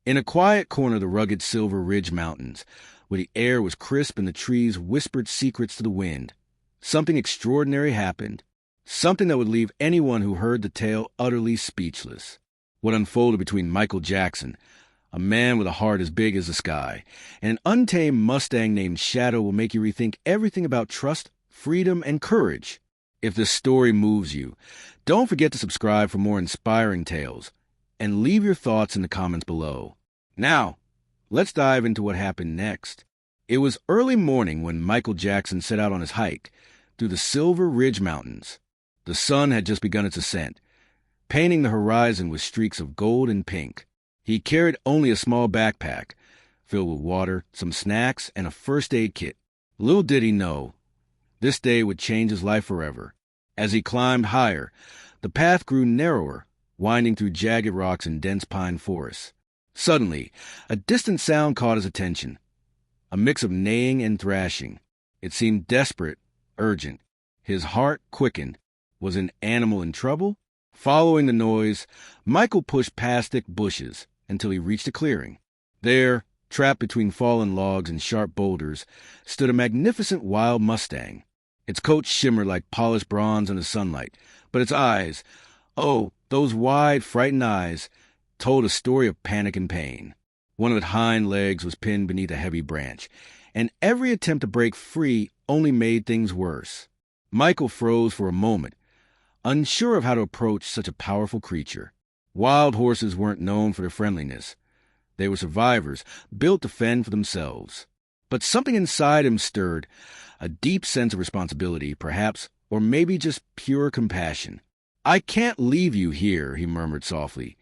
In a quiet corner of the rugged Silver Ridge Mountains, where the air was crisp and the trees whispered secrets to the wind, something extraordinary happened, something that would leave anyone who heard the tale utterly speechless. What unfolded between Michael Jackson, a man with a heart as big as the sky, and an untamed Mustang named Shadow will make you rethink everything about trust, freedom, and courage. If this story moves you, don't forget to subscribe for more inspiring tales, and leave your thoughts in the comments below. Now, let's dive into what happened next. It was early morning when Michael Jackson set out on his hike through the Silver Ridge Mountains. The sun had just begun its ascent, painting the horizon with streaks of gold and pink. He carried only a small backpack, filled with water, some snacks, and a first aid kit. Little did he know, this day would change his life forever. As he climbed higher, the path grew narrower, winding through jagged rocks and dense pine forests. Suddenly, a distant sound caught his attention, a mix of neighing and thrashing. It seemed desperate, urgent. His heart quickened. Was an animal in trouble? Following the noise, Michael pushed past thick bushes until he reached a clearing. There, trapped between fallen logs and sharp boulders, stood a magnificent wild Mustang. Its coat shimmered like polished bronze in the sunlight, but its eyes, oh, those wide, frightened eyes, told a story of panic and pain. One of its hind legs was pinned beneath a heavy branch, and every attempt to break free only made things worse. Michael froze for a moment, unsure of how to approach such a powerful creature. Wild horses weren't known for their friendliness. They were survivors, built to fend for themselves. But something inside him stirred, a deep sense of responsibility, perhaps, or maybe just pure compassion. "I can't leave you here," he murmured softly,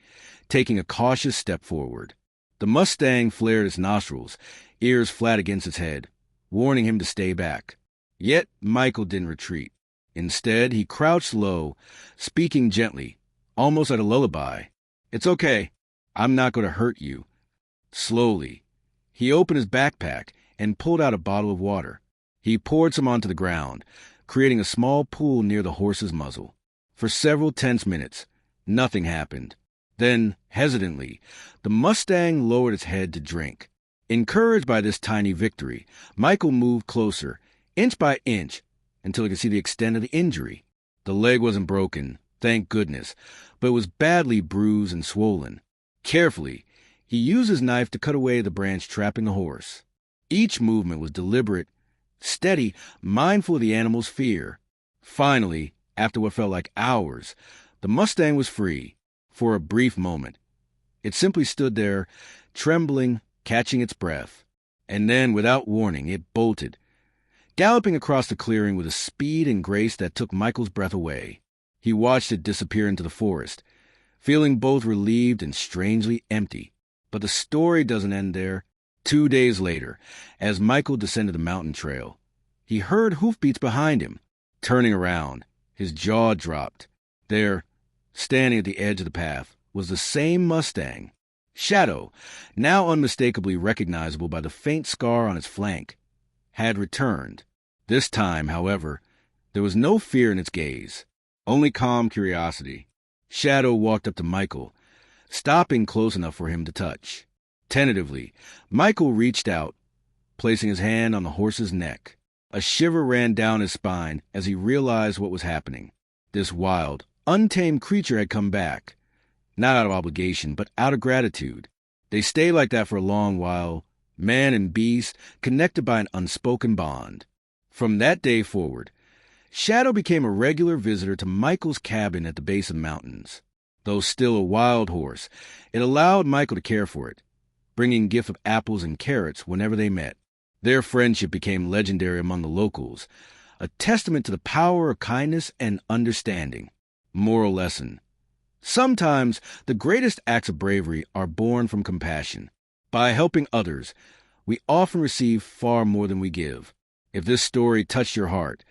taking a cautious step forward. The Mustang flared its nostrils, ears flat against its head, warning him to stay back. Yet Michael didn't retreat. Instead, he crouched low, speaking gently, almost like a lullaby. "It's okay. I'm not going to hurt you." Slowly, he opened his backpack and pulled out a bottle of water. He poured some onto the ground, creating a small pool near the horse's muzzle. For several tense minutes, nothing happened. Then, hesitantly, the Mustang lowered its head to drink. Encouraged by this tiny victory, Michael moved closer, inch by inch, until he could see the extent of the injury. The leg wasn't broken, thank goodness, but it was badly bruised and swollen. Carefully, he used his knife to cut away the branch trapping the horse. Each movement was deliberate, steady, mindful of the animal's fear. Finally, after what felt like hours, the Mustang was free. For a brief moment, it simply stood there, trembling, catching its breath. And then, without warning, it bolted, galloping across the clearing with a speed and grace that took Michael's breath away. He watched it disappear into the forest, feeling both relieved and strangely empty. But the story doesn't end there. 2 days later, as Michael descended the mountain trail, he heard hoofbeats behind him. Turning around, his jaw dropped. There, standing at the edge of the path, was the same Mustang. Shadow, now unmistakably recognizable by the faint scar on its flank, had returned. This time, however, there was no fear in its gaze, only calm curiosity. Shadow walked up to Michael, stopping close enough for him to touch. Tentatively, Michael reached out, placing his hand on the horse's neck. A shiver ran down his spine as he realized what was happening. This wild, untamed creature had come back, not out of obligation, but out of gratitude. They stayed like that for a long while, man and beast, connected by an unspoken bond. From that day forward, Shadow became a regular visitor to Michael's cabin at the base of the mountains. Though still a wild horse, it allowed Michael to care for it, bringing gifts of apples and carrots whenever they met. Their friendship became legendary among the locals, a testament to the power of kindness and understanding. Moral lesson: sometimes the greatest acts of bravery are born from compassion. By helping others, we often receive far more than we give. If this story touched your heart,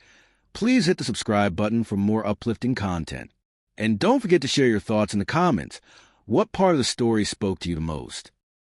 please hit the subscribe button for more uplifting content. And don't forget to share your thoughts in the comments. What part of the story spoke to you the most?